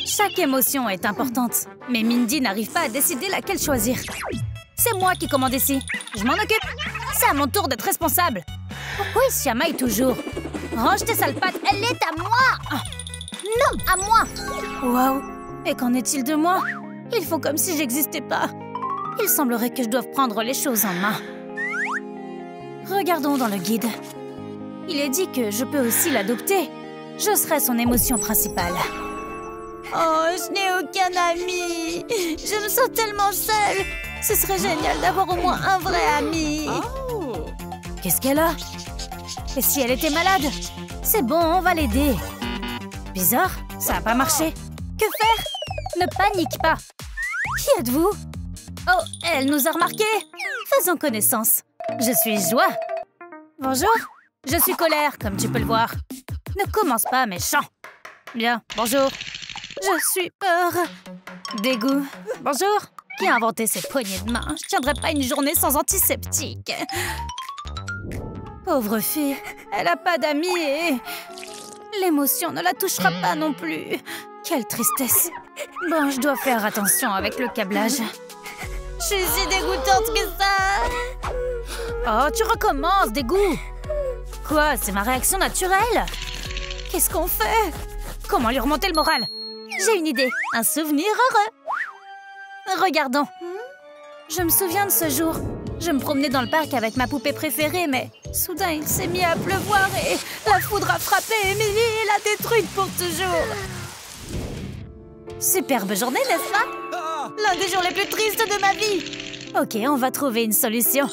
Chaque émotion est importante, mais Mindy n'arrive pas à décider laquelle choisir. C'est moi qui commande ici. Je m'en occupe. C'est à mon tour d'être responsable. Pourquoi il se chamaille toujours? Range tes sales pattes, elle est à moi! Non, à moi! Waouh! Et qu'en est-il de moi? Ils font comme si j'existais pas. Il semblerait que je doive prendre les choses en main. Regardons dans le guide. Il est dit que je peux aussi l'adopter. Je serai son émotion principale. Oh, je n'ai aucun ami. Je me sens tellement seule. Ce serait génial d'avoir au moins un vrai ami. Oh. Qu'est-ce qu'elle a? Et si elle était malade? C'est bon, on va l'aider. Bizarre, ça n'a pas marché. Que faire? Ne panique pas. Qui êtes-vous? Oh, elle nous a remarqués. Faisons connaissance. Je suis Joie. Bonjour. Je suis Colère, comme tu peux le voir. Ne commence pas, méchant. Bien, bonjour. Je suis Peur. Dégoût. Bonjour. Qui a inventé ces poignées de main? Je tiendrai pas une journée sans antiseptique. Pauvre fille, elle a pas d'amis et... l'émotion ne la touchera pas non plus. Quelle tristesse. Bon, je dois faire attention avec le câblage. Je suis si dégoûtante que ça. Oh, tu recommences, dégoût. Quoi, c'est ma réaction naturelle? Qu'est-ce qu'on fait? Comment lui remonter le moral? J'ai une idée, un souvenir heureux. Regardons. Je me souviens de ce jour. Je me promenais dans le parc avec ma poupée préférée, mais soudain il s'est mis à pleuvoir et la foudre a frappé Emily et l'a détruite pour toujours. Superbe journée, n'est-ce pas? L'un des jours les plus tristes de ma vie. Ok, on va trouver une solution.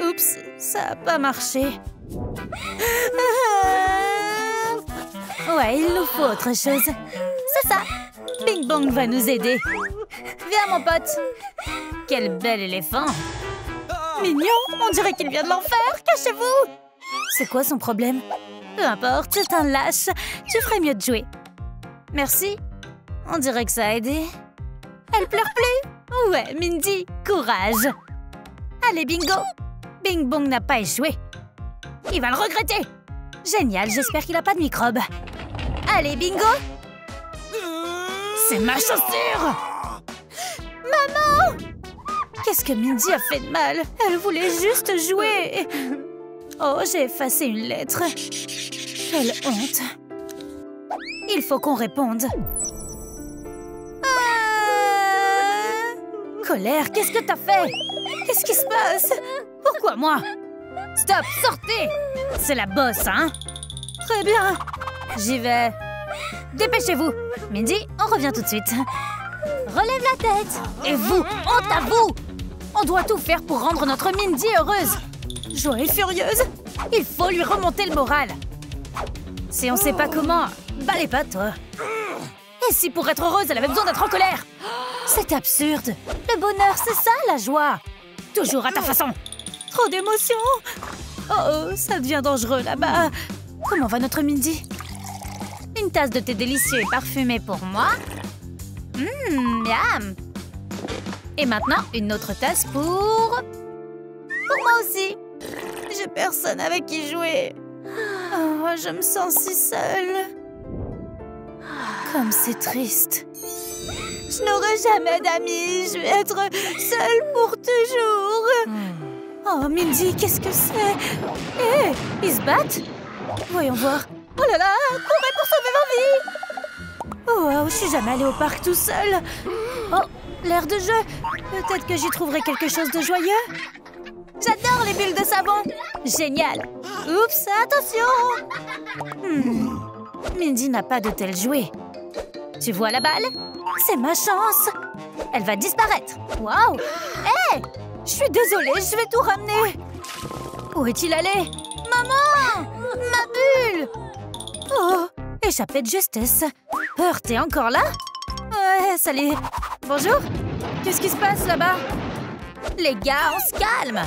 Oups, ça n'a pas marché. Ouais, il nous faut autre chose. C'est ça. Bing Bong va nous aider. Viens, mon pote. Quel bel éléphant. Mignon, on dirait qu'il vient de l'enfer. Cachez-vous. C'est quoi son problème? Peu importe, c'est un lâche. Tu ferais mieux de jouer. Merci. On dirait que ça a aidé. Elle pleure plus. Ouais, Mindy, courage. Allez, bingo. Bing Bong n'a pas échoué. Il va le regretter. Génial, j'espère qu'il n'a pas de microbes. Allez, bingo. C'est ma chaussure. Maman! Qu'est-ce que Mindy a fait de mal? Elle voulait juste jouer. Oh, j'ai effacé une lettre. Quelle honte. Il faut qu'on réponde. Colère, qu'est-ce que t'as fait? Qu'est-ce qui se passe? Pourquoi moi? Stop, sortez! C'est la bosse, hein? Très bien. J'y vais. Dépêchez-vous. Mindy, on revient tout de suite. Relève la tête. Et vous, honte à vous! On doit tout faire pour rendre notre Mindy heureuse. Joie est furieuse. Il faut lui remonter le moral. Si on sait pas comment, bats les pattes, toi. Et si pour être heureuse, elle avait besoin d'être en colère? C'est absurde. Le bonheur, c'est ça, la joie. Toujours à ta façon. Trop d'émotions. Oh, ça devient dangereux là-bas. Comment va notre Mindy? Une tasse de thé délicieux et parfumé pour moi. Miam. Et maintenant, une autre tasse pour moi aussi. J'ai personne avec qui jouer. Oh, je me sens si seule. Comme c'est triste. Je n'aurai jamais d'amis. Je vais être seule pour toujours. Oh, Mindy, qu'est-ce que c'est? Hé, ils se battent? Voyons voir. Oh là là, courez pour sauver vos vies! Oh, wow, je suis jamais allée au parc tout seul. Oh, l'air de jeu. Peut-être que j'y trouverai quelque chose de joyeux. J'adore les bulles de savon. Génial. Oups, attention. Mindy n'a pas de tel jouet. Tu vois la balle? C'est ma chance. Elle va disparaître. Waouh! Hé! Je suis désolée, je vais tout ramener. Où est-il allé? Maman! Ma bulle! Oh, échappée de justesse. Peur, t'es encore là? Ouais, salut. Bonjour. Qu'est-ce qui se passe là-bas? Les gars, on se calme.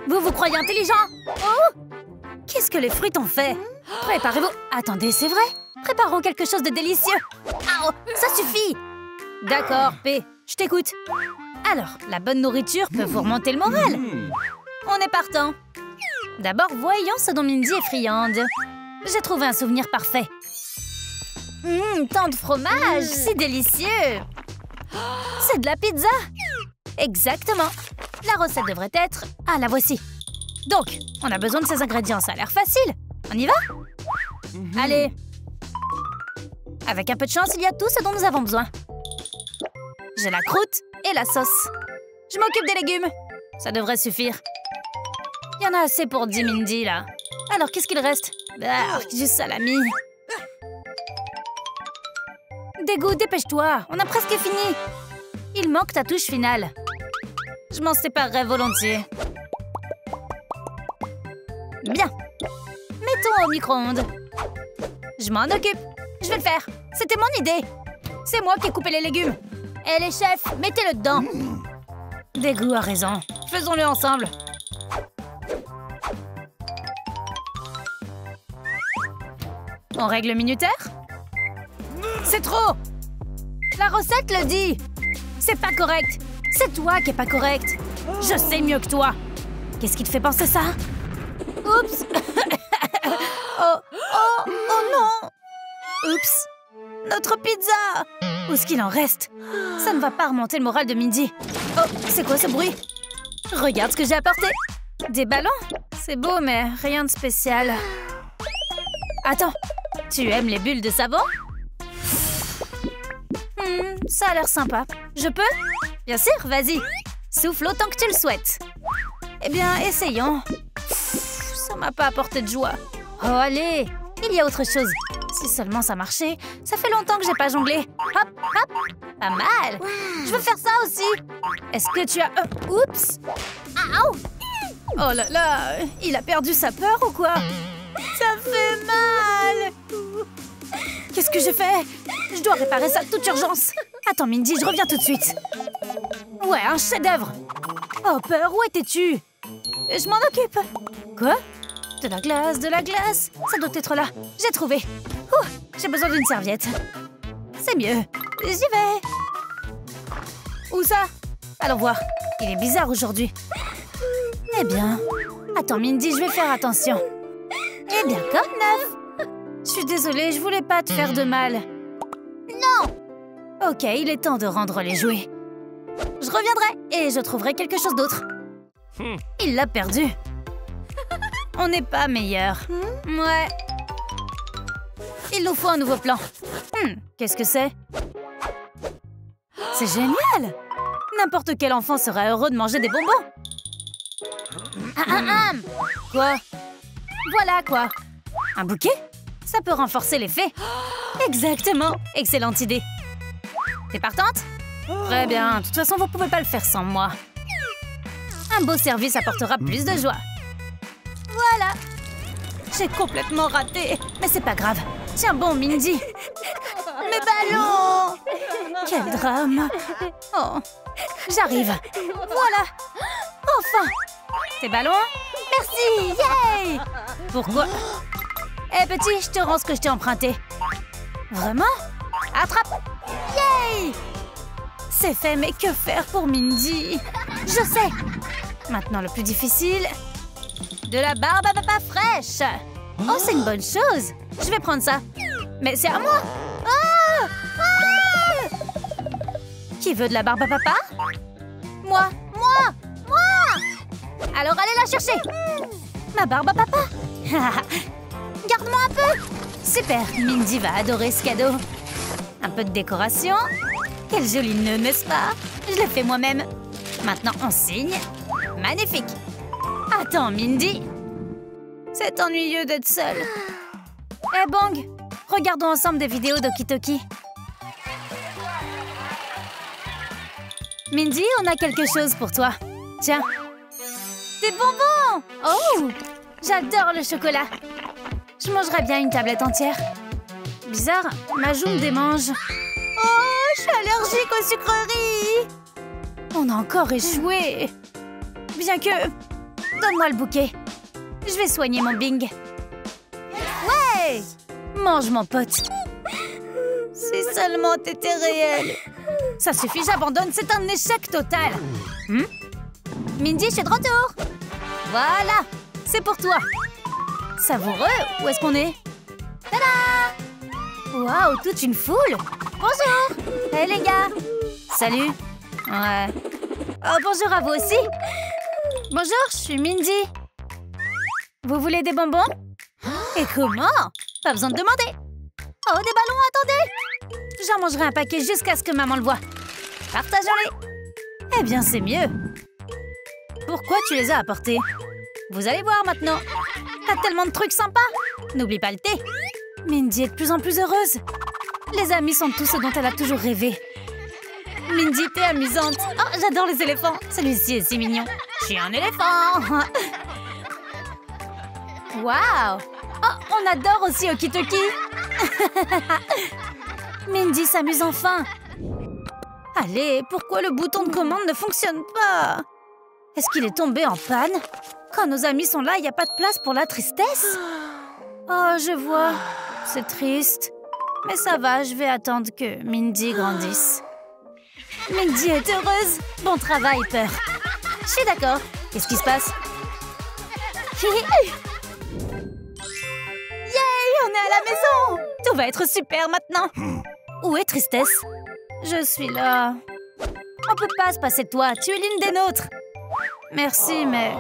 Vous vous croyez intelligent? Oh! Qu'est-ce que les fruits t'ont fait? Préparez-vous. Attendez, c'est vrai? Préparons quelque chose de délicieux. Ah, oh, ça suffit. D'accord, P, je t'écoute. Alors, la bonne nourriture peut vous remonter le moral. On est partant. D'abord, voyons ce dont Mindy est friande. J'ai trouvé un souvenir parfait. Tant de fromage, c'est délicieux. C'est de la pizza. Exactement. La recette devrait être... Ah, la voici. Donc, on a besoin de ces ingrédients, ça a l'air facile. On y va? Allez. Avec un peu de chance, il y a tout ce dont nous avons besoin. J'ai la croûte et la sauce. Je m'occupe des légumes. Ça devrait suffire. Il y en a assez pour 10 Mindy, là. Alors, qu'est-ce qu'il reste? Du salami. Dégoût, dépêche-toi. On a presque fini. Il manque ta touche finale. Je m'en séparerai volontiers. Bien. Mettons au micro-ondes. Je m'en occupe. Je vais le faire. C'était mon idée. C'est moi qui ai coupé les légumes. Et les chefs, mettez-le dedans. Dégoût a raison. Faisons-le ensemble. On règle le minuteur? C'est trop! La recette le dit! C'est pas correct! C'est toi qui est pas correct! Je sais mieux que toi! Qu'est-ce qui te fait penser ça? Oups! oh non! Oups! Notre pizza! Où est-ce qu'il en reste? Ça ne va pas remonter le moral de Mindy. Oh, c'est quoi ce bruit? Regarde ce que j'ai apporté! Des ballons? C'est beau, mais rien de spécial. Attends, tu aimes les bulles de savon? Ça a l'air sympa. Je peux? Bien sûr, vas-y. Souffle autant que tu le souhaites. Eh bien, essayons. Ça m'a pas apporté de joie. Oh, allez, il y a autre chose. Si seulement ça marchait. Ça fait longtemps que j'ai pas jonglé. Hop, hop. Pas mal. Je veux faire ça aussi. Est-ce que tu as... oups. Aouh. Oh là là, il a perdu sa peur ou quoi? Ça fait mal. Qu'est-ce que j'ai fait? Je dois réparer ça de toute urgence. Attends, Mindy, je reviens tout de suite. Ouais, un chef-d'œuvre. Oh, peur, où étais-tu? Je m'en occupe. Quoi? De la glace, de la glace. Ça doit être là. J'ai trouvé. J'ai besoin d'une serviette. C'est mieux. J'y vais. Où ça? Allons voir. Il est bizarre aujourd'hui. Eh bien... Attends, Mindy, je vais faire attention. Eh bien, comme neuf. Je suis désolée, je voulais pas te faire de mal. Non! Ok, il est temps de rendre les jouets. Je reviendrai et je trouverai quelque chose d'autre. Il l'a perdu. On n'est pas meilleur. Ouais. Il nous faut un nouveau plan. Qu'est-ce que c'est? C'est génial! N'importe quel enfant serait heureux de manger des bonbons. Quoi? Voilà quoi. Un bouquet? Ça peut renforcer l'effet. Exactement. Excellente idée. T'es partante? Très bien. De toute façon, vous pouvez pas le faire sans moi. Un beau service apportera plus de joie. Voilà. J'ai complètement raté. Mais c'est pas grave. Tiens bon, Mindy. Mes ballons! Quel drame. Oh, j'arrive. Voilà. Enfin. Tes ballons? Merci. Yay! Pourquoi? Eh petit, je te rends ce que je t'ai emprunté. Vraiment? Attrape! Yay! C'est fait, mais que faire pour Mindy? Je sais! Maintenant, le plus difficile... De la barbe à papa fraîche! Oh, c'est une bonne chose! Je vais prendre ça. Mais c'est à moi! Ah! Ah! Qui veut de la barbe à papa? Moi! Moi! Moi! Alors, allez la chercher! Ma barbe à papa! Garde-moi un peu! Super, Mindy va adorer ce cadeau. Un peu de décoration. Quel joli nœud, n'est-ce pas? Je l'ai fait moi-même. Maintenant, on signe. Magnifique! Attends, Mindy. C'est ennuyeux d'être seule. Eh Bang, regardons ensemble des vidéos d'Okitoki. Mindy, on a quelque chose pour toi. Tiens. Des bonbons! Oh! J'adore le chocolat. Je mangerais bien une tablette entière. Bizarre, ma joue me démange. Oh, je suis allergique aux sucreries. On a encore échoué. Bien que... Donne-moi le bouquet. Je vais soigner mon Bing. Ouais! Mange, mon pote. Si seulement t'étais réel. Ça suffit, j'abandonne. C'est un échec total. Mindy, je suis de retour. Voilà, c'est pour toi. Savoureux, où est-ce qu'on est? Tada! Waouh, toute une foule! Bonjour! Hey les gars! Salut! Ouais. Oh, bonjour à vous aussi! Bonjour, je suis Mindy. Vous voulez des bonbons? Et comment? Pas besoin de demander. Oh, des ballons, attendez! J'en mangerai un paquet jusqu'à ce que maman le voie. Partageons-les! Eh bien, c'est mieux. Pourquoi tu les as apportés? Vous allez voir maintenant. T'as tellement de trucs sympas. N'oublie pas le thé. Mindy est de plus en plus heureuse. Les amis sont tout ce dont elle a toujours rêvé. Mindy, t'es amusante. Oh, j'adore les éléphants. Celui-ci est si mignon. Je suis un éléphant. Waouh. Oh, on adore aussi Okitoki. Mindy s'amuse enfin. Allez, pourquoi le bouton de commande ne fonctionne pas? Est-ce qu'il est tombé en panne? Quand nos amis sont là, il n'y a pas de place pour la tristesse. Oh, je vois. C'est triste. Mais ça va, je vais attendre que Mindy grandisse. Mindy est heureuse. Bon travail, Peur. Je suis d'accord. Qu'est-ce qui se passe? Yay, on est à la maison. Tout va être super maintenant. Où est Tristesse? Je suis là. On peut pas se passer de toi. Tu es l'une des nôtres. Merci, mais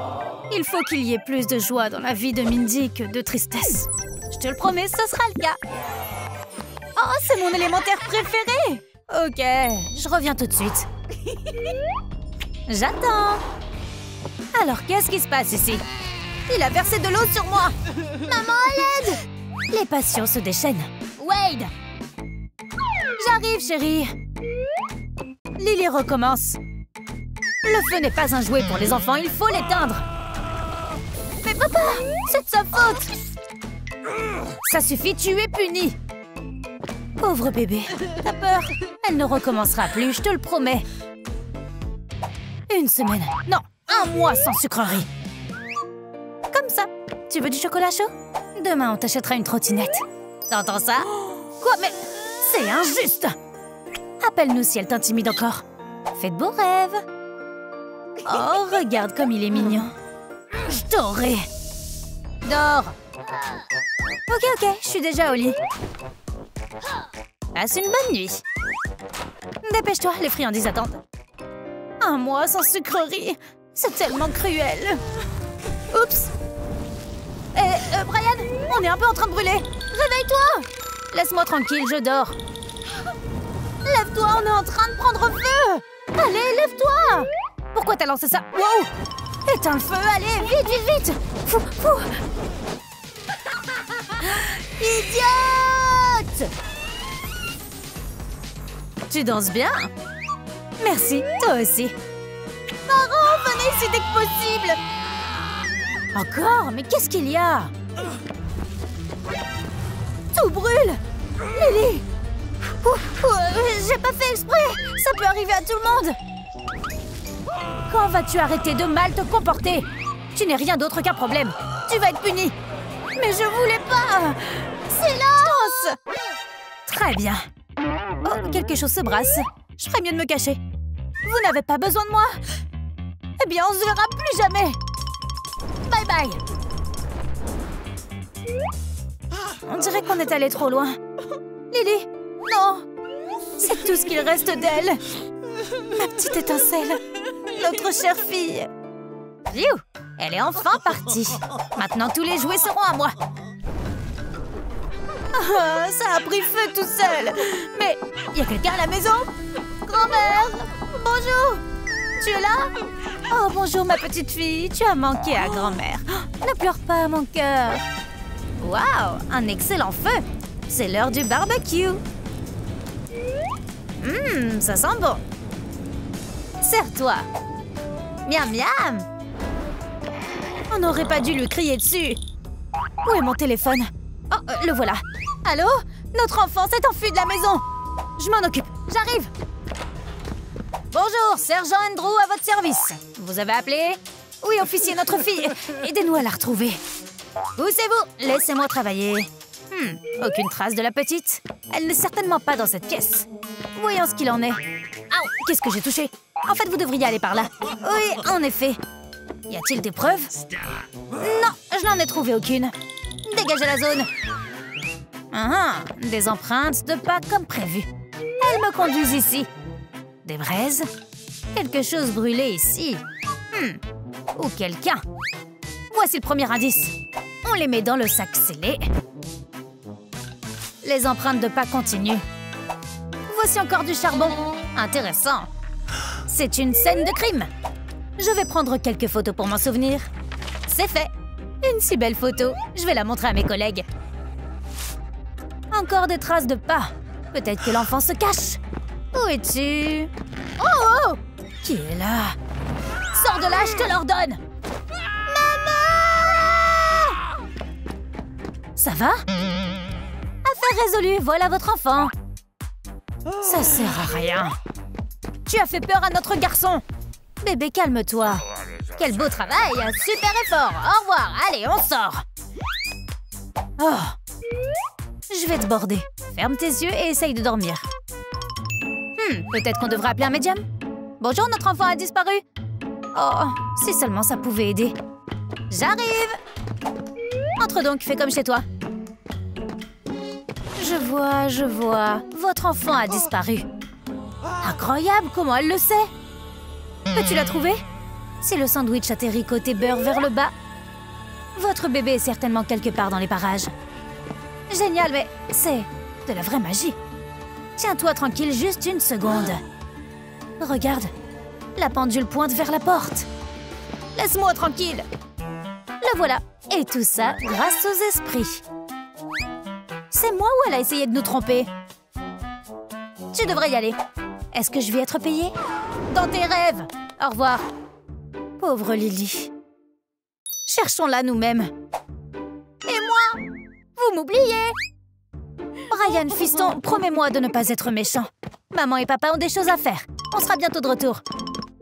il faut qu'il y ait plus de joie dans la vie de Mindy que de tristesse. Je te le promets, ce sera le cas. Oh, c'est mon élémentaire préféré. Ok, je reviens tout de suite. J'attends. Alors, qu'est-ce qui se passe ici? Il a versé de l'eau sur moi. Maman, à l'aide! Les passions se déchaînent. Wade! J'arrive, chérie. Lily recommence. Le feu n'est pas un jouet pour les enfants, il faut l'éteindre. Mais papa, c'est de sa faute. Ça suffit, tu es puni. Pauvre bébé, t'as peur? Elle ne recommencera plus, je te le promets. Une semaine, non, un mois sans sucrerie. Comme ça. Tu veux du chocolat chaud? Demain, on t'achètera une trottinette. T'entends ça? Quoi? Mais c'est injuste! Appelle-nous si elle t'intimide encore. Fais de beaux rêves. Oh, regarde comme il est mignon. Je t'aurai. Dors. Ok, je suis déjà au lit. Passe une bonne nuit. Dépêche-toi, les friandises attendent. Un mois sans sucrerie. C'est tellement cruel. Oups. Brian, on est un peu en train de brûler. Réveille-toi. Laisse-moi tranquille, je dors. Lève-toi, on est en train de prendre feu. Allez, lève-toi. Pourquoi t'as lancé ça? Wow. Éteins le feu, allez, vite, vite, vite. Fou, fou. Idiote. Tu danses bien. Merci, toi aussi. Parents, venez ici dès que possible. Encore? Mais qu'est-ce qu'il y a? Tout brûle. Lily. J'ai pas fait exprès. Ça peut arriver à tout le monde. Quand vas-tu arrêter de mal te comporter? Tu n'es rien d'autre qu'un problème. Tu vas être puni. Mais je voulais pas. Silence. Très bien. Oh, quelque chose se brasse. Je ferais mieux de me cacher. Vous n'avez pas besoin de moi? Eh bien, on se verra plus jamais. Bye bye. On dirait qu'on est allé trop loin. Lily, non. C'est tout ce qu'il reste d'elle. Ma petite étincelle. Notre chère fille. Phew, elle est enfin partie. Maintenant, tous les jouets seront à moi. Ah, ça a pris feu tout seul. Mais il y a quelqu'un à la maison? Grand-mère, bonjour. Tu es là? Oh, bonjour ma petite fille. Tu as manqué à grand-mère. Oh, ne pleure pas, mon cœur. Waouh, un excellent feu. C'est l'heure du barbecue. Ça sent bon. Serre-toi. Miam, miam. On n'aurait pas dû lui crier dessus. Où est mon téléphone? Oh, le voilà. Allô? Notre enfant s'est enfui de la maison. Je m'en occupe. J'arrive. Bonjour, sergent Andrew à votre service. Vous avez appelé? Oui, officier, notre fille. Aidez-nous à la retrouver. Poussez-vous. Laissez-moi travailler. Aucune trace de la petite. Elle n'est certainement pas dans cette pièce. Voyons ce qu'il en est. Aouh, qu'est-ce que j'ai touché? En fait, vous devriez aller par là. Oui, en effet. Y a-t-il des preuves? Non, je n'en ai trouvé aucune. Dégagez la zone. Des empreintes de pas comme prévu. Elles me conduisent ici. Des braises? Quelque chose brûlé ici. Ou quelqu'un. Voici le premier indice. On les met dans le sac scellé. Les empreintes de pas continuent. Voici encore du charbon. Intéressant. C'est une scène de crime. Je vais prendre quelques photos pour m'en souvenir. C'est fait. Une si belle photo. Je vais la montrer à mes collègues. Encore des traces de pas. Peut-être que l'enfant se cache. Où es-tu? Oh! Qui est là? Sors de là, je te l'ordonne! Maman! Ça va? Affaire résolue, voilà votre enfant. Ça sert à rien. Tu as fait peur à notre garçon. Bébé, calme-toi. Quel beau travail, super effort. Au revoir, allez, on sort. Oh. Je vais te border. Ferme tes yeux et essaye de dormir. Peut-être qu'on devrait appeler un médium. Bonjour, notre enfant a disparu. Oh, si seulement ça pouvait aider. J'arrive. Entre donc, fais comme chez toi. Je vois. Votre enfant a disparu. Incroyable, comment elle le sait? Peux-tu la trouver? Si le sandwich atterrit côté beurre vers le bas, votre bébé est certainement quelque part dans les parages. Génial, mais c'est de la vraie magie. Tiens-toi tranquille juste une seconde. Regarde, la pendule pointe vers la porte. Laisse-moi tranquille. Le voilà. Et tout ça grâce aux esprits. C'est moi ou elle a essayé de nous tromper? Tu devrais y aller. Est-ce que je vais être payée? Dans tes rêves. Au revoir. Pauvre Lily. Cherchons-la nous-mêmes. Et moi? Vous m'oubliez? Brian, fiston, promets-moi de ne pas être méchant. Maman et papa ont des choses à faire. On sera bientôt de retour.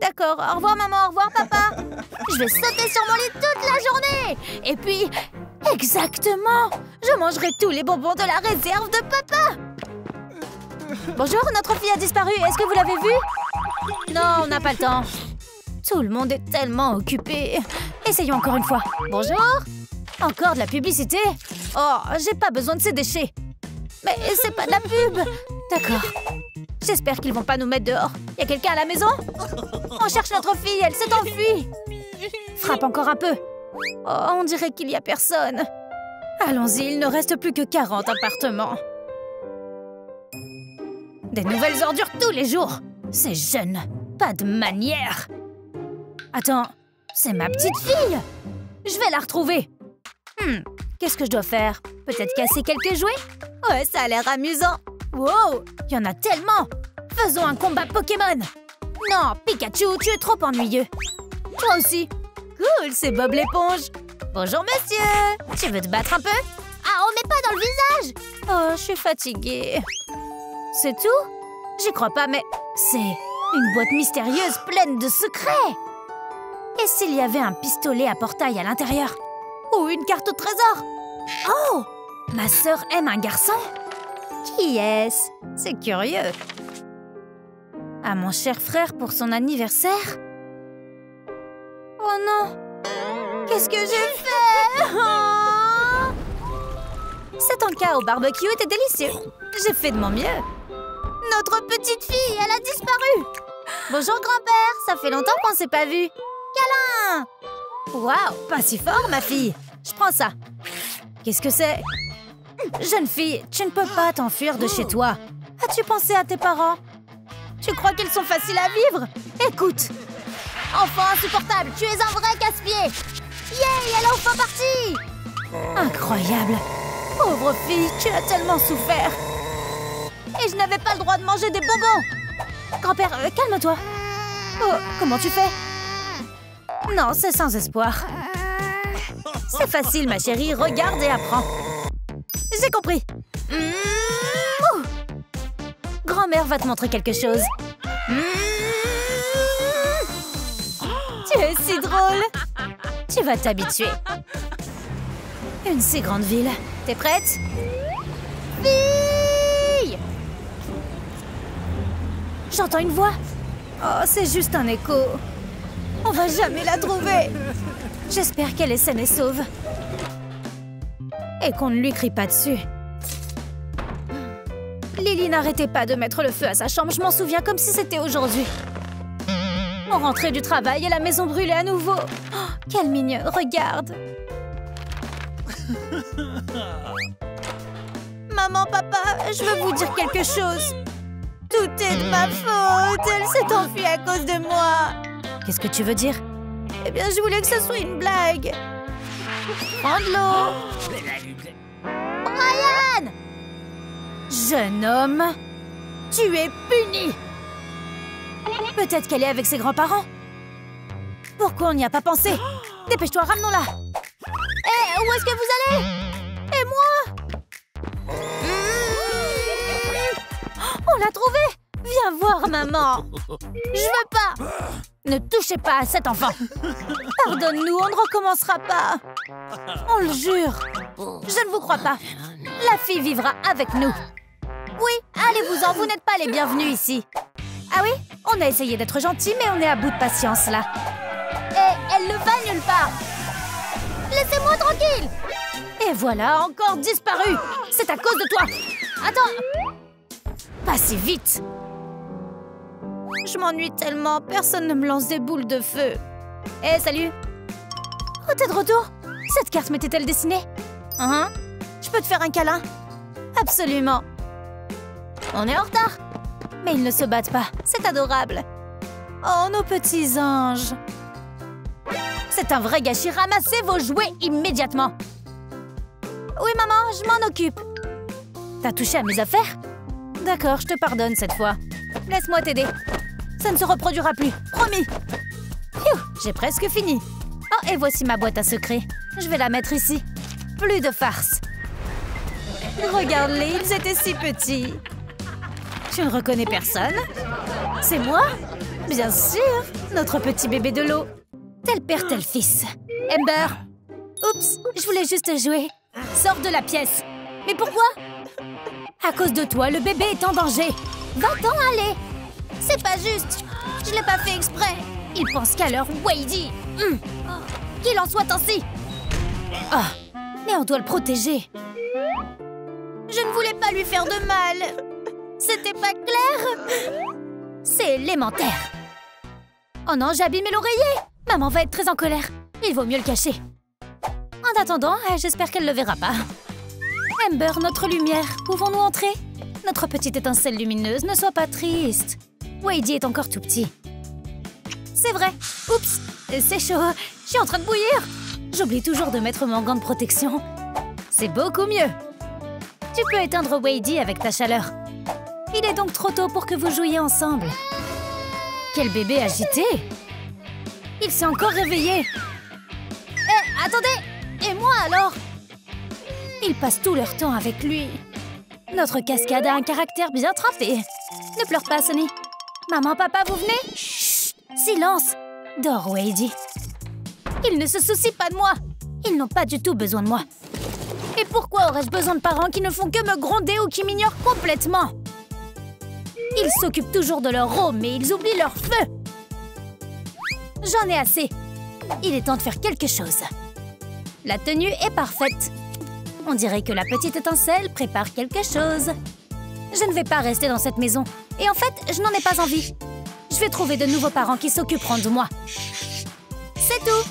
D'accord, au revoir maman, au revoir papa. Je vais sauter sur mon lit toute la journée. Et puis, exactement, je mangerai tous les bonbons de la réserve de papa. Bonjour, notre fille a disparu. Est-ce que vous l'avez vue? Non, on n'a pas le temps. Tout le monde est tellement occupé. Essayons encore une fois. Bonjour. Encore de la publicité? Oh, j'ai pas besoin de ces déchets. Mais c'est pas de la pub. D'accord. J'espère qu'ils vont pas nous mettre dehors. Y a quelqu'un à la maison? On cherche notre fille, elle s'est enfuie. Frappe encore un peu. Oh, on dirait qu'il y a personne. Allons-y, il ne reste plus que 40 appartements. Des nouvelles ordures tous les jours. C'est jeune. Pas de manière. Attends, c'est ma petite fille. Je vais la retrouver. Qu'est-ce que je dois faire? Peut-être casser quelques jouets? Ouais, ça a l'air amusant. Wow, il y en a tellement. Faisons un combat Pokémon. Non, Pikachu, tu es trop ennuyeux. Toi aussi. Cool, c'est Bob l'éponge. Bonjour, monsieur. Tu veux te battre un peu? Ah, on met pas dans le visage. Oh, je suis fatiguée. C'est tout? J'y crois pas, mais c'est une boîte mystérieuse pleine de secrets. Et s'il y avait un pistolet à portail à l'intérieur? Ou une carte au trésor? Oh! Ma sœur aime un garçon? Qui est-ce? C'est curieux. À mon cher frère pour son anniversaire? Oh non! Qu'est-ce que j'ai fait? Oh! Cet encas au barbecue était délicieux. J'ai fait de mon mieux. Notre petite fille, elle a disparu. Bonjour grand-père, ça fait longtemps qu'on s'est pas vu. Câlin! Waouh, pas si fort ma fille. Je prends ça. Qu'est-ce que c'est? Jeune fille, tu ne peux pas t'enfuir de chez toi. As-tu pensé à tes parents? Tu crois qu'ils sont faciles à vivre? Écoute. Enfant insupportable, tu es un vrai casse-pied. Yay, elle est enfin partie. Incroyable. Pauvre fille, tu as tellement souffert. Et je n'avais pas le droit de manger des bonbons. Grand-père, calme-toi. Oh, comment tu fais? Non, c'est sans espoir. C'est facile, ma chérie. Regarde et apprends. J'ai compris. Grand-mère va te montrer quelque chose. Tu es si drôle. Tu vas t'habituer. Une si grande ville. T'es prête? Fille! J'entends une voix. Oh, c'est juste un écho. On va jamais la trouver. J'espère qu'elle est saine et sauve. Et qu'on ne lui crie pas dessus. n'arrêtait pas de mettre le feu à sa chambre, je m'en souviens comme si c'était aujourd'hui. On rentrait du travail et la maison brûlait à nouveau. Oh, quelle mignonne, regarde. Maman, papa, je veux vous dire quelque chose. Tout est de ma faute. Elle s'est enfuie à cause de moi. Qu'est-ce que tu veux dire? Eh bien, je voulais que ce soit une blague. Prends de l'eau. Brian! Jeune homme, tu es puni. Peut-être qu'elle est avec ses grands-parents. Pourquoi on n'y a pas pensé? Dépêche-toi, ramenons-la. Hé, où est-ce que vous allez? Et moi? On l'a trouvée. Viens voir, maman. Je veux pas. Ne touchez pas à cet enfant. Pardonne-nous, on ne recommencera pas. On le jure. Je ne vous crois pas. La fille vivra avec nous. Oui, allez-vous-en, vous n'êtes pas les bienvenus ici. Ah oui? On a essayé d'être gentils, mais on est à bout de patience, là. Et elle ne va nulle part. Laissez-moi tranquille. Et voilà, encore disparu. C'est à cause de toi. Attends. Pas si vite. Je m'ennuie tellement, personne ne me lance des boules de feu. Hé, salut. Oh, t'es de retour? Cette carte m'était-elle dessinée? Je peux te faire un câlin? Absolument. On est en retard. Mais ils ne se battent pas, c'est adorable. Oh, nos petits anges. C'est un vrai gâchis, ramassez vos jouets immédiatement. Oui, maman, je m'en occupe. T'as touché à mes affaires? D'accord, je te pardonne cette fois. Laisse-moi t'aider. Ça ne se reproduira plus, promis. J'ai presque fini. Oh, et voici ma boîte à secrets. Je vais la mettre ici. Plus de farce. Regarde-les, ils étaient si petits. Tu ne reconnais personne? C'est moi? Bien sûr, notre petit bébé de l'eau. Tel père, tel fils. Amber! Oups, je voulais juste jouer. Sors de la pièce. Mais pourquoi? À cause de toi, le bébé est en danger. Va-t'en aller. C'est pas juste. Je l'ai pas fait exprès. Il pense qu'à leur Wadey. Qu'il en soit ainsi. Ah, mais on doit le protéger. Je ne voulais pas lui faire de mal. C'était pas clair? C'est élémentaire. Oh non, j'ai abîmé l'oreiller. Maman va être très en colère. Il vaut mieux le cacher. En attendant, j'espère qu'elle ne le verra pas. Amber, notre lumière, pouvons-nous entrer? Notre petite étincelle lumineuse, ne sois pas triste. Wadey est encore tout petit. C'est vrai. Oups, c'est chaud. Je suis en train de bouillir. J'oublie toujours de mettre mon gant de protection. C'est beaucoup mieux. Tu peux éteindre Wadey avec ta chaleur. Il est donc trop tôt pour que vous jouiez ensemble. Quel bébé agité! Il s'est encore réveillé. Hé, attendez! Et moi alors? Ils passent tout leur temps avec lui. Notre cascade a un caractère bien trempé. Ne pleure pas, Sonny. Maman, papa, vous venez? Chut! Silence! Dors, Wadey. Ils ne se soucient pas de moi. Ils n'ont pas du tout besoin de moi. Et pourquoi aurais-je besoin de parents qui ne font que me gronder ou qui m'ignorent complètement? Ils s'occupent toujours de leur eau, mais ils oublient leur feu. J'en ai assez. Il est temps de faire quelque chose. La tenue est parfaite. On dirait que la petite étincelle prépare quelque chose. Je ne vais pas rester dans cette maison. Et en fait, je n'en ai pas envie. Je vais trouver de nouveaux parents qui s'occuperont de moi. C'est tout.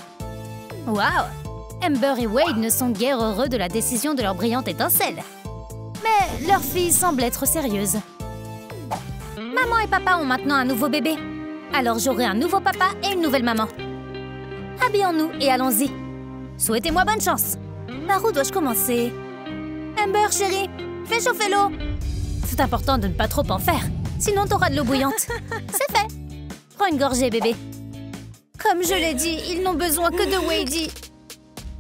Waouh! Amber et Wade ne sont guère heureux de la décision de leur brillante étincelle. Mais leur fille semble être sérieuse. Maman et papa ont maintenant un nouveau bébé. Alors j'aurai un nouveau papa et une nouvelle maman. Habillons-nous et allons-y. Souhaitez-moi bonne chance. Par où dois-je commencer? Amber, chérie, fais chauffer l'eau. C'est important de ne pas trop en faire. Sinon, t'auras de l'eau bouillante. C'est fait. Prends une gorgée, bébé. Comme je l'ai dit, ils n'ont besoin que de Wadey.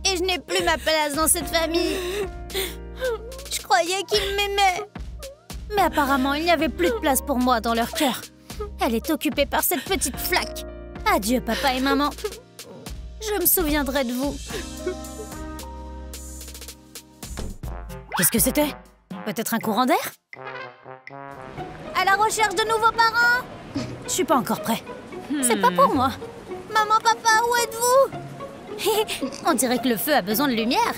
Et je n'ai plus ma place dans cette famille. Je croyais qu'ils m'aimaient. Mais apparemment, il n'y avait plus de place pour moi dans leur cœur. Elle est occupée par cette petite flaque. Adieu, papa et maman. Je me souviendrai de vous. Qu'est-ce que c'était? Peut-être un courant d'air? À la recherche de nouveaux parents. Je suis pas encore prêt. C'est pas pour moi. Maman, papa, où êtes-vous? On dirait que le feu a besoin de lumière.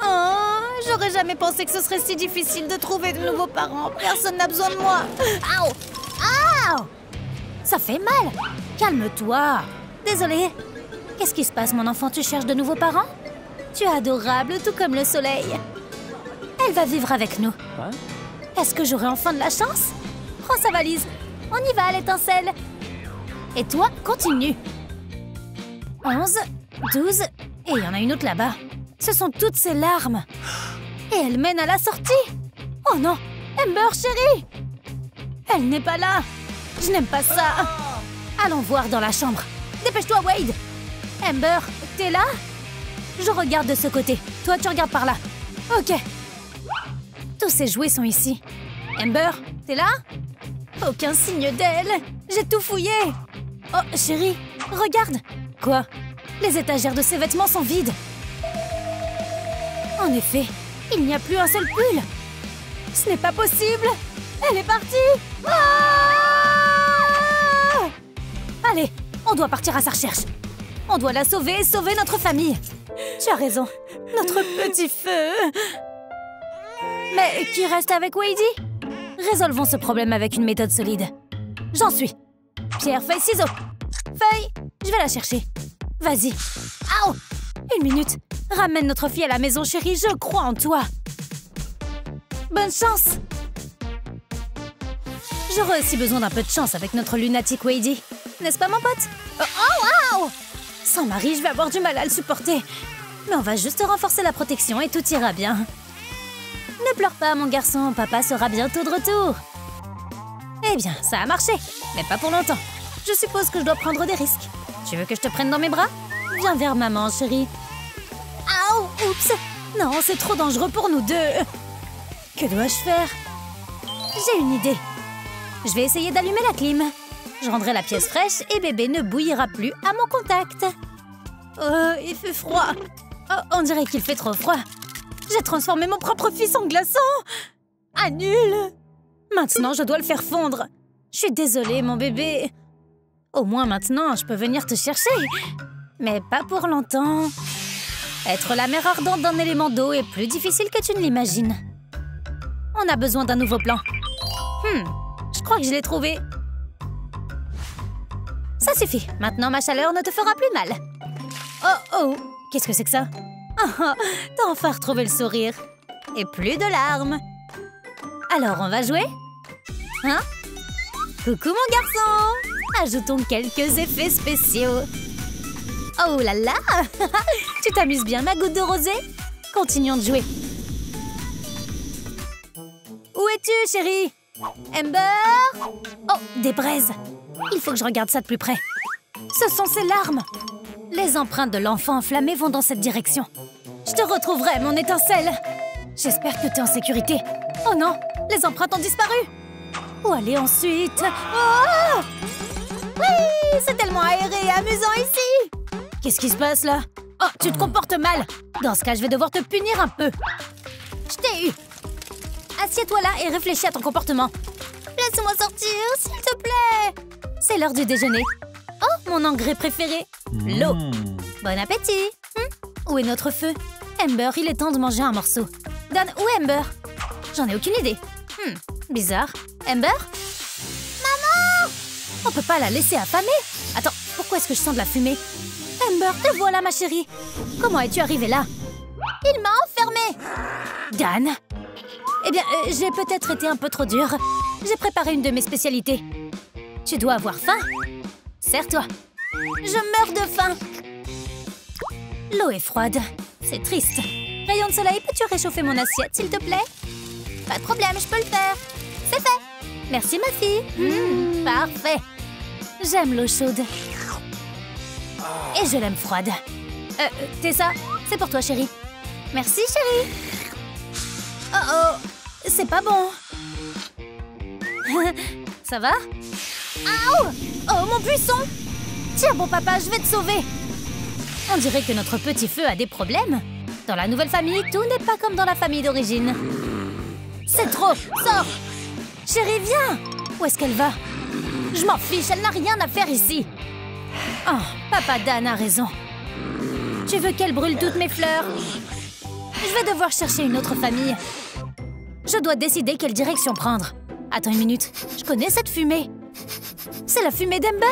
Oh, J'aurais jamais pensé que ce serait si difficile de trouver de nouveaux parents. Personne n'a besoin de moi. Aouh! Aouh! Ça fait mal. Calme-toi. Désolée. Qu'est-ce qui se passe, mon enfant? Tu cherches de nouveaux parents? Tu es adorable, tout comme le soleil. Elle va vivre avec nous. Est-ce que j'aurai enfin de la chance? Prends sa valise. On y va à l'étincelle. Et toi, continue. 11, 12, et il y en a une autre là-bas. Ce sont toutes ces larmes. Et elle mène à la sortie. Oh non, Amber, chérie. Elle n'est pas là. Je n'aime pas ça. Allons voir dans la chambre. Dépêche-toi, Wade. Amber, t'es là? Je regarde de ce côté. Toi, tu regardes par là. Ok. Tous ces jouets sont ici. Amber, t'es là? Aucun signe d'elle. J'ai tout fouillé. Oh, chérie, regarde. Quoi? Les étagères de ses vêtements sont vides. En effet, il n'y a plus un seul pull. Ce n'est pas possible. Elle est partie. Ah! Allez, on doit partir à sa recherche. On doit la sauver et sauver notre famille. Tu as raison. Notre petit feu. Mais qui reste avec Wadey? Résolvons ce problème avec une méthode solide. J'en suis. Pierre, feuille, ciseaux. Feuille, je vais la chercher. Vas-y. Aouh! Une minute. Ramène notre fille à la maison, chérie. Je crois en toi. Bonne chance. J'aurais aussi besoin d'un peu de chance avec notre lunatique Wadey. N'est-ce pas, mon pote? Oh, wow! Sans Marie, je vais avoir du mal à le supporter. Mais on va juste renforcer la protection et tout ira bien. Ne pleure pas, mon garçon. Papa sera bientôt de retour. Eh bien, ça a marché. Mais pas pour longtemps. Je suppose que je dois prendre des risques. Tu veux que je te prenne dans mes bras? Viens vers maman, chérie. Aouh! Oups! Non, c'est trop dangereux pour nous deux. Que dois-je faire? J'ai une idée. Je vais essayer d'allumer la clim. Je rendrai la pièce fraîche et bébé ne bouillira plus à mon contact. Oh, il fait froid. Oh, on dirait qu'il fait trop froid. J'ai transformé mon propre fils en glaçon. Annule. Maintenant, je dois le faire fondre. Je suis désolée, mon bébé. Au moins maintenant, je peux venir te chercher. Mais pas pour longtemps. Être la mère ardente d'un élément d'eau est plus difficile que tu ne l'imagines. On a besoin d'un nouveau plan. Je crois que je l'ai trouvé. Ça suffit. Maintenant, ma chaleur ne te fera plus mal. Oh, qu'est-ce que c'est que ça? Oh, t'as enfin retrouvé le sourire. Et plus de larmes. Alors, on va jouer? Hein? Coucou, mon garçon! Ajoutons quelques effets spéciaux. Oh là là! Tu t'amuses bien, ma goutte de rosée? Continuons de jouer. Où es-tu, chérie? Amber? Oh, des braises. Il faut que je regarde ça de plus près. Ce sont ses larmes. Les empreintes de l'enfant enflammé vont dans cette direction. Je te retrouverai, mon étincelle. J'espère que tu es en sécurité. Oh non, les empreintes ont disparu. Où aller ensuite? Oh! Oui, c'est tellement aéré et amusant ici. Qu'est-ce qui se passe là? Oh, tu te comportes mal. Dans ce cas, je vais devoir te punir un peu. Je t'ai eu. Assieds-toi là et réfléchis à ton comportement. Laisse-moi sortir, s'il te plaît. C'est l'heure du déjeuner. Oh, mon engrais préféré, l'eau. Bon appétit. Où est notre feu? Amber, il est temps de manger un morceau. Dan, où est Amber? J'en ai aucune idée. Bizarre. Amber? Maman! On peut pas la laisser affamer. Attends, pourquoi est-ce que je sens de la fumée? Amber, te voilà, ma chérie. Comment es-tu arrivée là? Il m'a enfermée. Dan? Eh bien, j'ai peut-être été un peu trop dure. J'ai préparé une de mes spécialités. Tu dois avoir faim. Serre-toi. Je meurs de faim. L'eau est froide. C'est triste. Rayon de soleil, peux-tu réchauffer mon assiette, s'il te plaît? Pas de problème, je peux le faire. C'est fait. Merci, ma fille. Parfait. J'aime l'eau chaude. Et je l'aime froide. Tessa, c'est pour toi, chérie. Merci, chérie. Oh, c'est pas bon. Ça va? Aouh! Oh, mon buisson! Tiens, bon papa, je vais te sauver. On dirait que notre petit feu a des problèmes. Dans la nouvelle famille, tout n'est pas comme dans la famille d'origine. C'est trop! Sors! Chérie, viens! Où est-ce qu'elle va? Je m'en fiche, elle n'a rien à faire ici. Oh, papa Dan a raison. Tu veux qu'elle brûle toutes mes fleurs? Je vais devoir chercher une autre famille. Je dois décider quelle direction prendre. Attends une minute, je connais cette fumée. C'est la fumée d'Ember.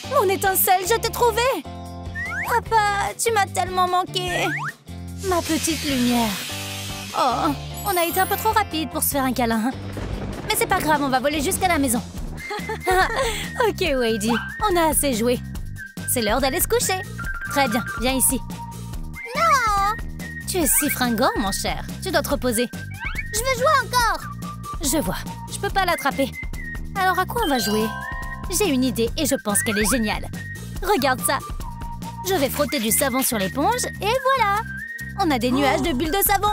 Mon étincelle, je t'ai trouvé. Papa, tu m'as tellement manqué. Ma petite lumière. Oh, on a été un peu trop rapide pour se faire un câlin. Mais c'est pas grave, on va voler jusqu'à la maison. Ok, Wadey, on a assez joué. C'est l'heure d'aller se coucher. Très bien, viens ici. Non! Tu es si fringant, mon cher. Tu dois te reposer. Je veux jouer encore. Je vois, je peux pas l'attraper. Alors à quoi on va jouer? J'ai une idée et je pense qu'elle est géniale. Regarde ça. Je vais frotter du savon sur l'éponge et voilà! On a des nuages de bulles de savon.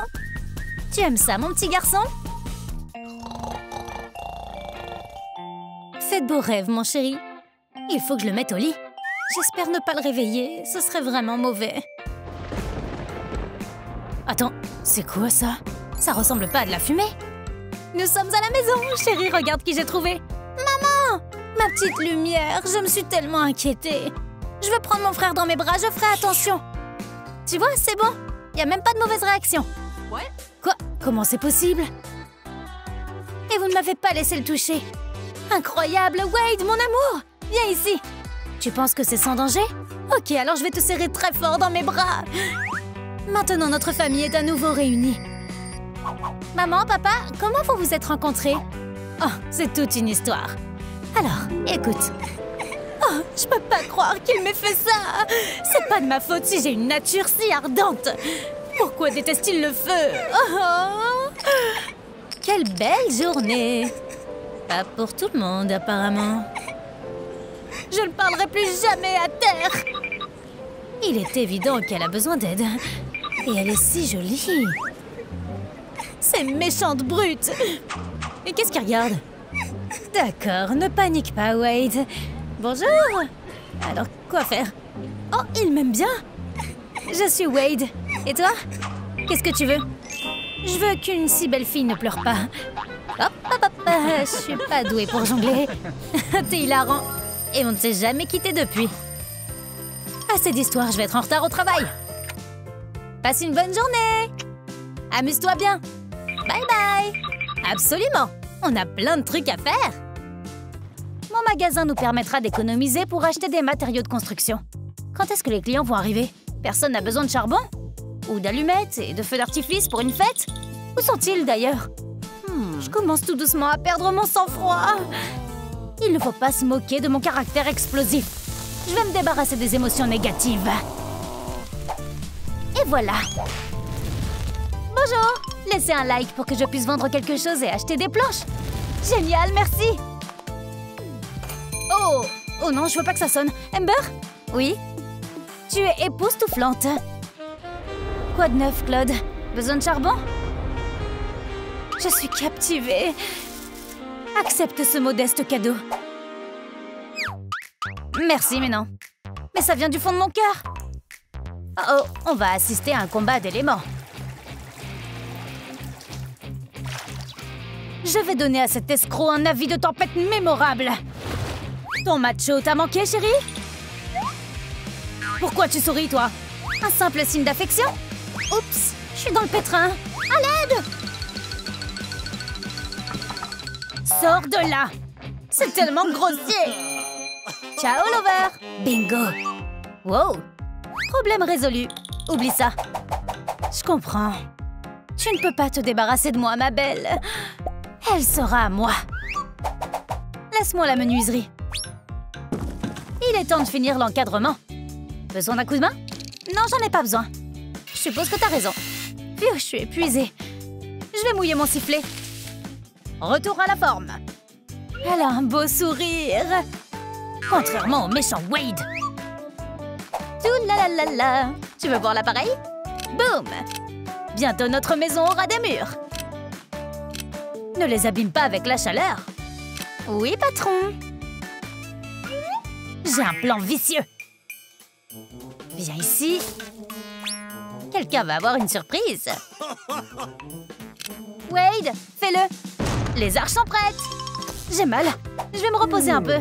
Tu aimes ça, mon petit garçon? Fais de beaux rêves, mon chéri. Il faut que je le mette au lit. J'espère ne pas le réveiller. Ce serait vraiment mauvais. Attends, c'est quoi ça? Ça ressemble pas à de la fumée. Nous sommes à la maison. Chérie, regarde qui j'ai trouvé. Maman! Ma petite lumière, je me suis tellement inquiétée. Je veux prendre mon frère dans mes bras, je ferai attention. Tu vois, c'est bon. Il n'y a même pas de mauvaise réaction. Ouais. Quoi? Comment c'est possible? Et vous ne m'avez pas laissé le toucher. Incroyable, Wade, mon amour! Viens ici. Tu penses que c'est sans danger? Ok, alors je vais te serrer très fort dans mes bras. Maintenant, notre famille est à nouveau réunie. Maman, papa, comment vous vous êtes rencontrés? Oh, c'est toute une histoire. Alors, écoute. Oh, je peux pas croire qu'il m'ait fait ça. C'est pas de ma faute si j'ai une nature si ardente. Pourquoi déteste-t-il le feu? Oh, quelle belle journée. Pas pour tout le monde, apparemment. Je ne parlerai plus jamais à terre. Il est évident qu'elle a besoin d'aide. Et elle est si jolie. Ces méchantes brutes. Et qu'est-ce qu'ils regardent? D'accord, ne panique pas, Wade. Bonjour. Alors, quoi faire? Oh, il m'aime bien. Je suis Wade. Et toi? Qu'est-ce que tu veux? Je veux qu'une si belle fille ne pleure pas. Hop, hop, hop. Je suis pas douée pour jongler. T'es hilarant. Et on ne s'est jamais quitté depuis. Assez d'histoires, je vais être en retard au travail. Passe une bonne journée. Amuse-toi bien. Bye bye. Absolument. On a plein de trucs à faire. Mon magasin nous permettra d'économiser pour acheter des matériaux de construction. Quand est-ce que les clients vont arriver? Personne n'a besoin de charbon? Ou d'allumettes et de feux d'artifice pour une fête? Où sont-ils d'ailleurs? Je commence tout doucement à perdre mon sang-froid. Il ne faut pas se moquer de mon caractère explosif. Je vais me débarrasser des émotions négatives. Et voilà. Bonjour. Laissez un like pour que je puisse vendre quelque chose et acheter des planches. Génial, merci. Oh, oh non, je veux pas que ça sonne. Ember? Oui? Tu es époustouflante. Quoi de neuf, Claude? Besoin de charbon? Je suis captivée. Accepte ce modeste cadeau. Merci, mais non. Mais ça vient du fond de mon cœur. Oh, on va assister à un combat d'éléments. Je vais donner à cet escroc un avis de tempête mémorable. Ton macho t'a manqué, chérie? Pourquoi tu souris, toi? Un simple signe d'affection? Oups, je suis dans le pétrin. À l'aide! Sors de là! C'est tellement grossier! Ciao, Lover! Bingo! Wow! Problème résolu. Oublie ça. Je comprends. Tu ne peux pas te débarrasser de moi, ma belle. Elle sera à moi. Laisse-moi la menuiserie. Il est temps de finir l'encadrement. Besoin d'un coup de main? Non, j'en ai pas besoin. Je suppose que t'as raison. Phew, je suis épuisée. Je vais mouiller mon sifflet. Retour à la forme. Elle a un beau sourire. Contrairement au méchant Wade. Tout la la la la. Tu veux voir l'appareil? Boum! Bientôt notre maison aura des murs. Ne les abîme pas avec la chaleur. Oui, patron. J'ai un plan vicieux. Viens ici. Quelqu'un va avoir une surprise. Wade, fais-le. Les arches sont prêtes. J'ai mal. Je vais me reposer un peu.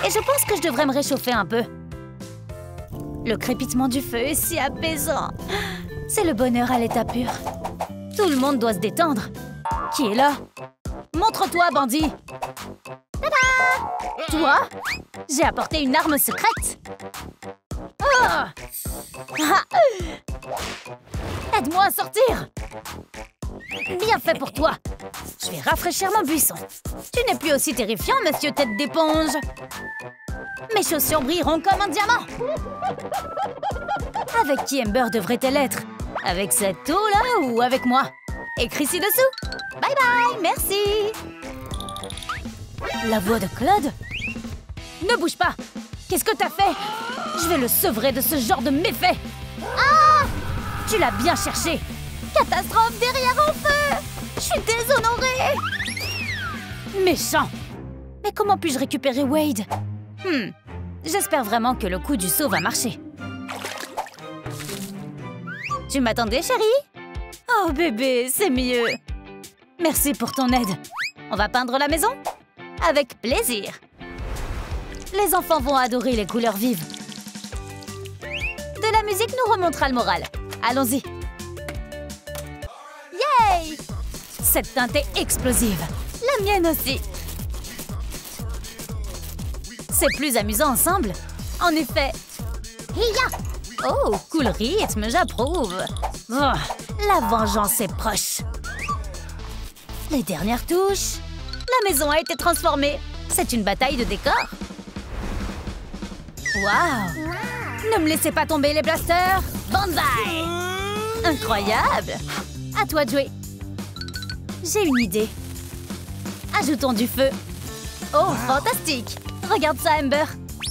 Et je pense que je devrais me réchauffer un peu. Le crépitement du feu est si apaisant. C'est le bonheur à l'état pur. Tout le monde doit se détendre. Qui est là? Montre-toi, bandit! Tada! Toi? J'ai apporté une arme secrète. Oh! Ah! Aide-moi à sortir! Bien fait pour toi. Je vais rafraîchir mon buisson. Tu n'es plus aussi terrifiant, monsieur tête d'éponge. Mes chaussures brilleront comme un diamant. Avec qui Amber devrait-elle être? Avec cette eau-là ou avec moi? Écris ci-dessous. Bye bye, merci. La voix de Claude? Ne bouge pas. Qu'est-ce que t'as fait? Je vais le sevrer de ce genre de méfait. Ah! Tu l'as bien cherché. Catastrophe derrière en feu! Je suis déshonorée! Méchant! Mais comment puis-je récupérer Wade? J'espère vraiment que le coup du seau va marcher. Tu m'attendais, chérie? Oh, bébé, c'est mieux. Merci pour ton aide. On va peindre la maison? Avec plaisir. Les enfants vont adorer les couleurs vives. De la musique nous remontera le moral. Allons-y. Yay! Cette teinte est explosive. La mienne aussi. C'est plus amusant ensemble. En effet. Hiya! Oh, cool rythme, j'approuve. Oh, la vengeance est proche. Les dernières touches. La maison a été transformée. C'est une bataille de décors. Waouh! Ne me laissez pas tomber les blasters. Banzai! Incroyable! À toi de jouer. J'ai une idée. Ajoutons du feu. Oh, fantastique! Regarde ça, Amber.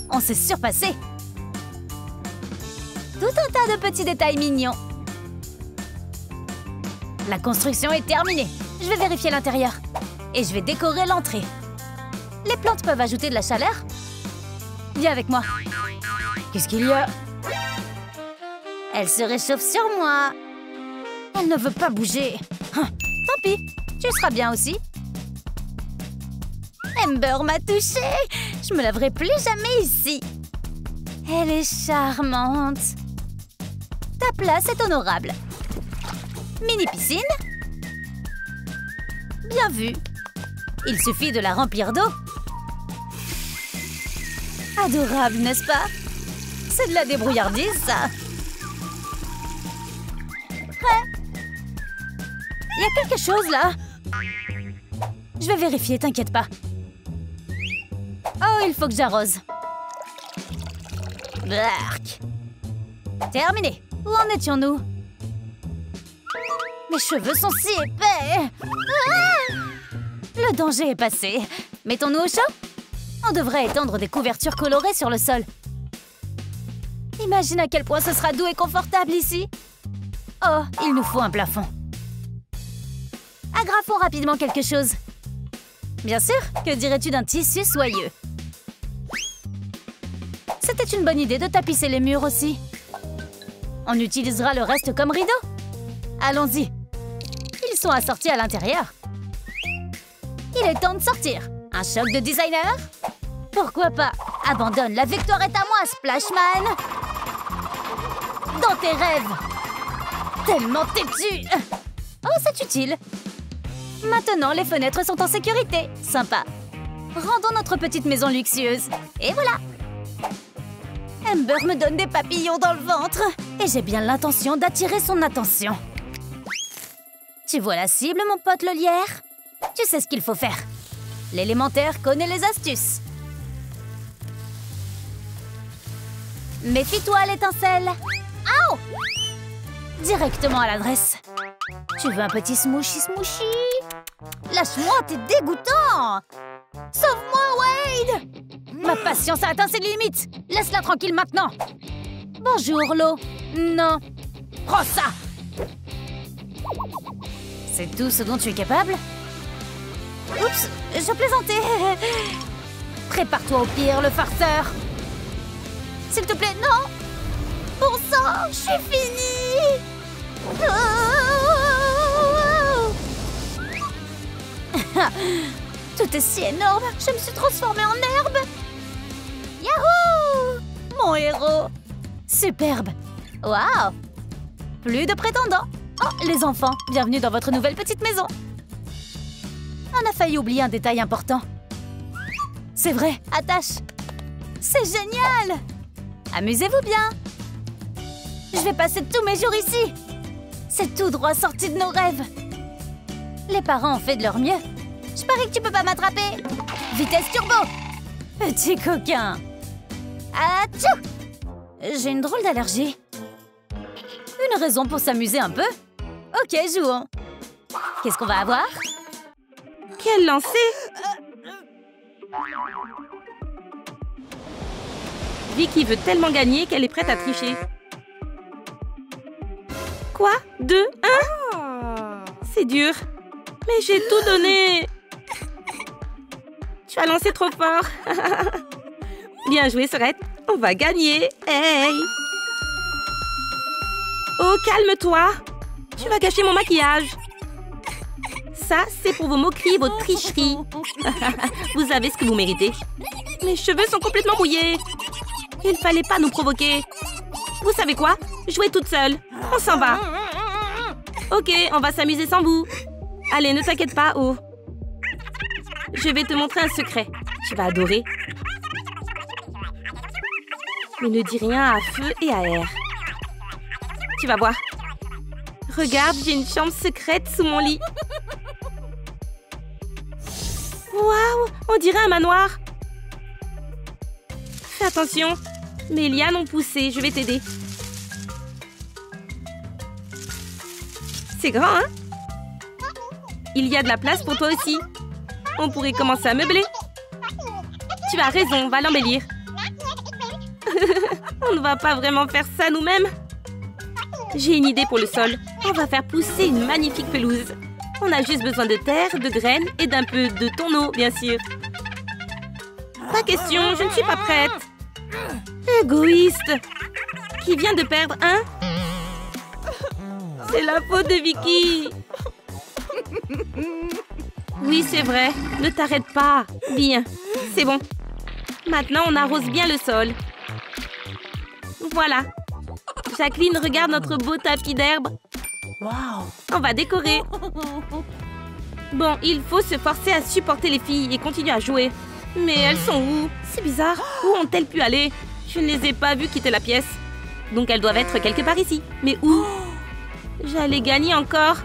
On s'est surpassé. Tout un tas de petits détails mignons. La construction est terminée. Je vais vérifier l'intérieur. Et je vais décorer l'entrée. Les plantes peuvent ajouter de la chaleur. Viens avec moi. Qu'est-ce qu'il y a? Elle se réchauffe sur moi. Elle ne veut pas bouger. Tant pis, tu seras bien aussi. Amber m'a touchée. Je me laverai plus jamais ici. Elle est charmante. Ta place est honorable. Mini piscine. Bien vu. Il suffit de la remplir d'eau. Adorable, n'est-ce pas? C'est de la débrouillardise, ça. Prêt? Il y a quelque chose, là. Je vais vérifier, t'inquiète pas. Oh, il faut que j'arrose. Blark. Terminé. Où en étions-nous? Mes cheveux sont si épais. Ah! Le danger est passé. Mettons-nous au chaud? On devrait étendre des couvertures colorées sur le sol. Imagine à quel point ce sera doux et confortable ici. Oh, il nous faut un plafond. Agrafons rapidement quelque chose. Bien sûr, que dirais-tu d'un tissu soyeux? C'était une bonne idée de tapisser les murs aussi. On utilisera le reste comme rideau. Allons-y. Ils sont assortis à l'intérieur. Il est temps de sortir. Un choc de designer? Pourquoi pas? Abandonne, la victoire est à moi, Splashman. Dans tes rêves. Tellement têtu. Oh, c'est utile. Maintenant, les fenêtres sont en sécurité. Sympa. Rendons notre petite maison luxueuse. Et voilà. Amber me donne des papillons dans le ventre. Et j'ai bien l'intention d'attirer son attention. Tu vois la cible, mon pote le lierre? Tu sais ce qu'il faut faire. L'élémentaire connaît les astuces. Méfie-toi à l'étincelle. Aouh! Directement à l'adresse. Tu veux un petit smooshy smooshy? Lâche-moi, t'es dégoûtant! Sauve-moi, Wade! Ma patience a atteint ses limites. Laisse-la tranquille maintenant. Bonjour, Lo. Non. Prends ça! C'est tout ce dont tu es capable? Oups, je plaisantais. Prépare-toi au pire, le farceur. S'il te plaît, non! Bon sang, je suis finie! Tout est si énorme, je me suis transformée en herbe! Yahoo! Mon héros! Superbe! Waouh! Plus de prétendants. Oh, les enfants, bienvenue dans votre nouvelle petite maison. On a failli oublier un détail important. C'est vrai, attache. C'est génial! Amusez-vous bien. Je vais passer tous mes jours ici. C'est tout droit sorti de nos rêves. Les parents ont fait de leur mieux. Je parie que tu peux pas m'attraper. Vitesse turbo. Petit coquin. Atchou! J'ai une drôle d'allergie. Une raison pour s'amuser un peu? Ok, jouons. Qu'est-ce qu'on va avoir? Quel lancer! Vicky veut tellement gagner qu'elle est prête à tricher. Quoi? 2, 1? C'est dur. Mais j'ai tout donné. Tu as lancé trop fort. Bien joué, Sorette. On va gagner. Hey! Oh, calme-toi. Tu vas gâcher mon maquillage. Ça, c'est pour vos moqueries et vos tricheries. Vous avez ce que vous méritez. Mes cheveux sont complètement mouillés. Il fallait pas nous provoquer. Vous savez quoi? Jouez toute seule. On s'en va. Ok, on va s'amuser sans vous. Allez, ne t'inquiète pas, Oh. Je vais te montrer un secret. Tu vas adorer. Mais ne dis rien à feu et à air. Tu vas voir. Regarde, j'ai une chambre secrète sous mon lit. Waouh, on dirait un manoir. Fais attention. Mes lianes ont poussé, je vais t'aider. C'est grand, hein? Il y a de la place pour toi aussi. On pourrait commencer à meubler. Tu as raison, on va l'embellir. On ne va pas vraiment faire ça nous-mêmes. J'ai une idée pour le sol. On va faire pousser une magnifique pelouse. On a juste besoin de terre, de graines et d'un peu de tonneau, bien sûr. Pas question, je ne suis pas prête. Égoïste. Qui vient de perdre un? C'est la faute de Vicky. Oui, c'est vrai. Ne t'arrête pas. Bien, c'est bon. Maintenant, on arrose bien le sol. Voilà. Jacqueline, regarde notre beau tapis d'herbe. Wow. On va décorer. Bon, il faut se forcer à supporter les filles et continuer à jouer. Mais elles sont où? C'est bizarre. Où ont-elles pu aller? Je ne les ai pas vues quitter la pièce. Donc elles doivent être quelque part ici. Mais où? J'allais gagner encore.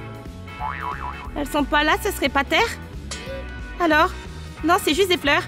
Elles sont pas là, ce serait pas terre? Alors? Non, c'est juste des fleurs.